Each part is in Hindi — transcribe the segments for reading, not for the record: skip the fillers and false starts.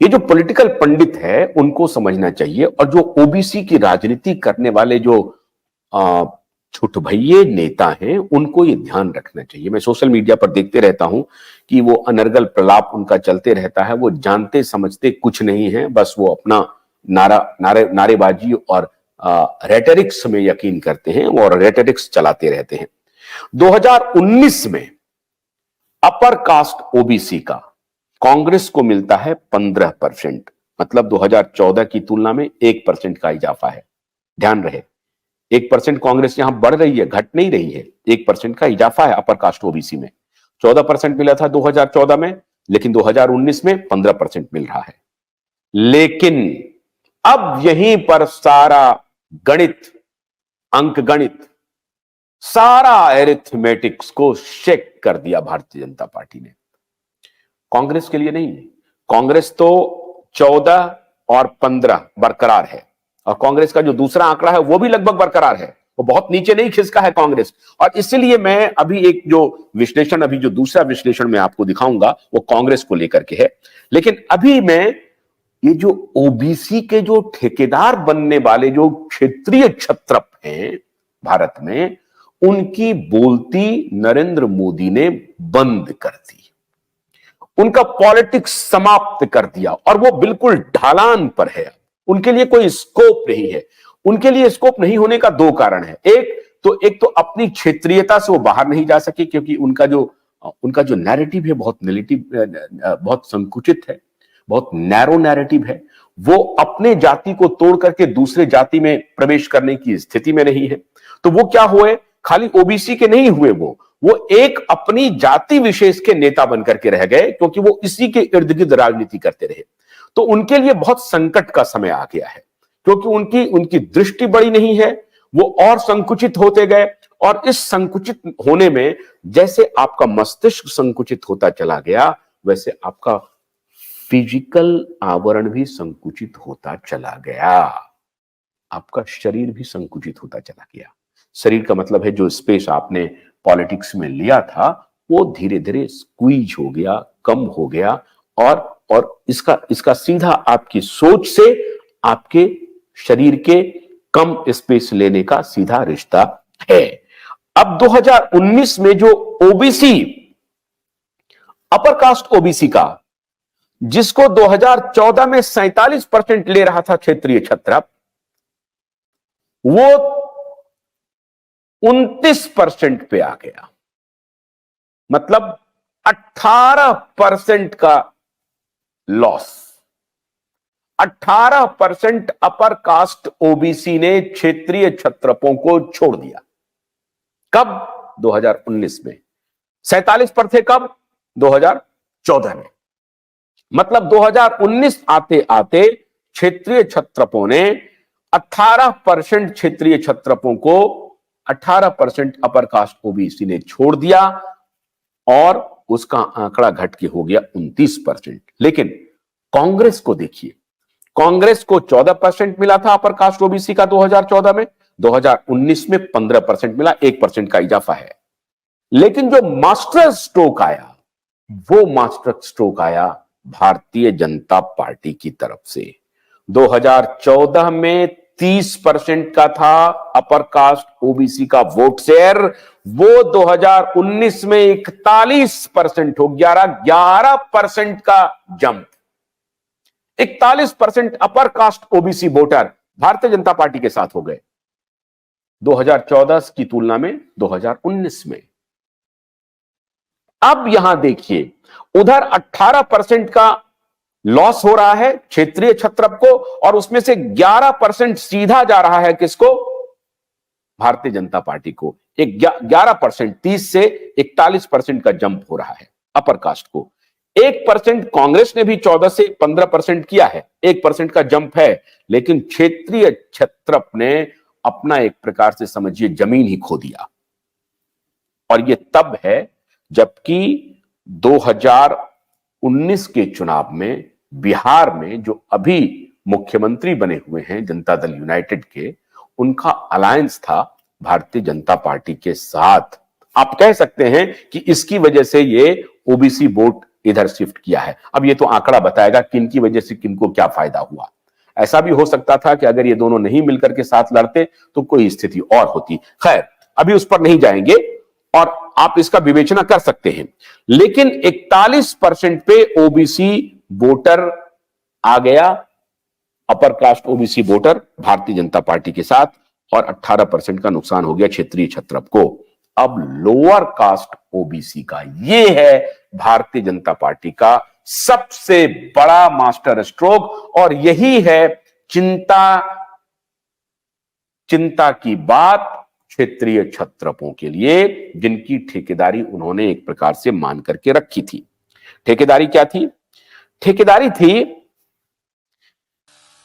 ये जो पॉलिटिकल पंडित है उनको समझना चाहिए, और जो ओबीसी की राजनीति करने वाले जो छुटभइये नेता हैं उनको ये ध्यान रखना चाहिए। मैं सोशल मीडिया पर देखते रहता हूं कि वो अनर्गल प्रलाप उनका चलते रहता है। वो जानते समझते कुछ नहीं है, बस वो अपना नारेबाजी और रेटरिक्स में यकीन करते हैं और रेटरिक्स चलाते रहते हैं। 2019 में अपर कास्ट ओबीसी का कांग्रेस को मिलता है 15%, मतलब 2014 की तुलना में 1% का इजाफा है। ध्यान रहे, 1% कांग्रेस यहां बढ़ रही है, घट नहीं रही है। 1% का इजाफा है अपर कास्ट ओबीसी में। 14% मिला था 2014 में, लेकिन 2019 में 15% मिल रहा है। लेकिन अब यहीं पर सारा गणित, अंक गणित, सारा एरिथमेटिक्स को शेक कर दिया भारतीय जनता पार्टी ने। कांग्रेस के लिए नहीं, कांग्रेस तो 14 और 15 बरकरार है, और कांग्रेस का जो दूसरा आंकड़ा है वो भी लगभग बरकरार है। वो बहुत नीचे नहीं खिसका है कांग्रेस। और इसलिए मैं अभी एक जो विश्लेषण, अभी जो दूसरा विश्लेषण मैं आपको दिखाऊंगा वो कांग्रेस को लेकर के है। लेकिन अभी मैं ये जो ओबीसी के जो ठेकेदार बनने वाले जो क्षेत्रीय क्षत्रप हैं भारत में, उनकी बोलती नरेंद्र मोदी ने बंद कर दी। उनका पॉलिटिक्स समाप्त कर दिया, और वो बिल्कुल ढलान पर है। उनके लिए कोई स्कोप नहीं है। उनके लिए स्कोप नहीं होने का दो कारण है। एक तो अपनी क्षेत्रीयता से वो बाहर नहीं जा सके, क्योंकि उनका जो नैरेटिव है बहुत संकुचित है, बहुत नैरो नैरेटिव है। वो अपने जाति को तोड़ करके दूसरे जाति में प्रवेश करने की स्थिति में नहीं है। तो वो क्या हुए, खाली ओबीसी के नहीं हुए, वो एक अपनी जाति विशेष के नेता बनकर के रह गए, क्योंकि वो इसी के इर्द गिर्द राजनीति करते रहे। तो उनके लिए बहुत संकट का समय आ गया है, क्योंकि उनकी दृष्टि बड़ी नहीं है। वो और संकुचित होते गए, और इस संकुचित होने में जैसे आपका मस्तिष्क संकुचित होता चला गया, वैसे आपका फिजिकल आवरण भी संकुचित होता चला गया। आपका शरीर भी संकुचित होता चला गया। शरीर का मतलब है जो स्पेस आपने पॉलिटिक्स में लिया था, वो धीरे धीरे स्क्वीज हो गया, कम हो गया, और इसका सीधा आपकी सोच से आपके शरीर के कम स्पेस लेने का सीधा रिश्ता है। अब 2019 में जो ओबीसी, अपर कास्ट ओबीसी का, जिसको 2014 में 47% ले रहा था क्षेत्रीय क्षत्रप, वो 29% पे आ गया। मतलब 18% का लॉस। 18% अपर कास्ट ओबीसी ने क्षेत्रीय क्षत्रपों को छोड़ दिया। कब? 2019 में। 47 पर थे कब? 2014 में। मतलब 2019 आते आते क्षेत्रीय क्षत्रपों ने 18% क्षेत्रीय क्षत्रपों को 18% अपर कास्ट ओबीसी ने छोड़ दिया, और उसका आंकड़ा घट के हो गया 29%। लेकिन कांग्रेस को देखिए, कांग्रेस को 14% मिला था अपर कास्ट ओबीसी का 2014 में, 2019 में 15% मिला, 1% का इजाफा है। लेकिन जो मास्टर स्ट्रोक आया, वो मास्टर स्ट्रोक आया भारतीय जनता पार्टी की तरफ से। 2014 में 30% का था अपर कास्ट ओबीसी का वोट शेयर, वो 2019 में 41% हो, 11% का jump. 41% upper caste OBC voter Bharatiya Janata party के साथ हो गए 2014 की तुलना में 2019 में। अब यहां देखिए, उधर 18% का लॉस हो रहा है क्षेत्रीय क्षत्रप को, और उसमें से 11% सीधा जा रहा है किसको? भारतीय जनता पार्टी को। एक 11%, 30 से 41% का जंप हो रहा है अपर कास्ट को। 1% कांग्रेस ने भी 14 से 15% किया है, 1% का जंप है। लेकिन क्षेत्रीय क्षत्रप ने अपना एक प्रकार से समझिए जमीन ही खो दिया। और यह तब है जबकि 2019 के चुनाव में बिहार में जो अभी मुख्यमंत्री बने हुए हैं जनता दल यूनाइटेड के, उनका अलायंस था भारतीय जनता पार्टी के साथ। आप कह सकते हैं कि इसकी वजह से ये ओबीसी वोट इधर शिफ्ट किया है। अब ये तो आंकड़ा बताएगा किन की वजह से किनको क्या फायदा हुआ। ऐसा भी हो सकता था कि अगर ये दोनों नहीं मिलकर के साथ लड़ते तो कोई स्थिति और होती। खैर, अभी उस पर नहीं जाएंगे और आप इसका विवेचना कर सकते हैं। लेकिन 41% पे ओबीसी वोटर आ गया, upper caste OBC voter Bharatiya Janata party के साथ, और 18% का नुकसान हो गया क्षेत्रीय छत्रप को। अब लोअर कास्ट ओबीसी का ये है भारतीय जनता पार्टी का सबसे बड़ा मास्टर स्ट्रोक, और यही है चिंता की बात क्षेत्रीय छत्रपों के लिए, जिनकी ठेकेदारी उन्होंने एक प्रकार से मान करके रखी थी। ठेकेदारी क्या थी? ठेकेदारी थी,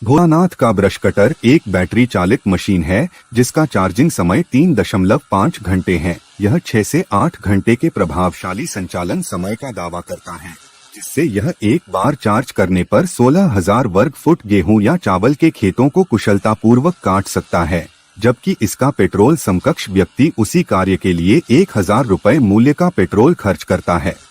भोलानाथ का ब्रश कटर एक बैटरी चालित मशीन है जिसका चार्जिंग समय 3.5 घंटे है। यह 6 से 8 घंटे के प्रभावशाली संचालन समय का दावा करता है, जिससे यह एक बार चार्ज करने पर 16,000 वर्ग फुट गेहूं या चावल के खेतों को कुशलतापूर्वक काट सकता है, जबकि इसका पेट्रोल समकक्ष व्यक्ति उसी कार्य के लिए 1,000 रुपए मूल्य का पेट्रोल खर्च करता है।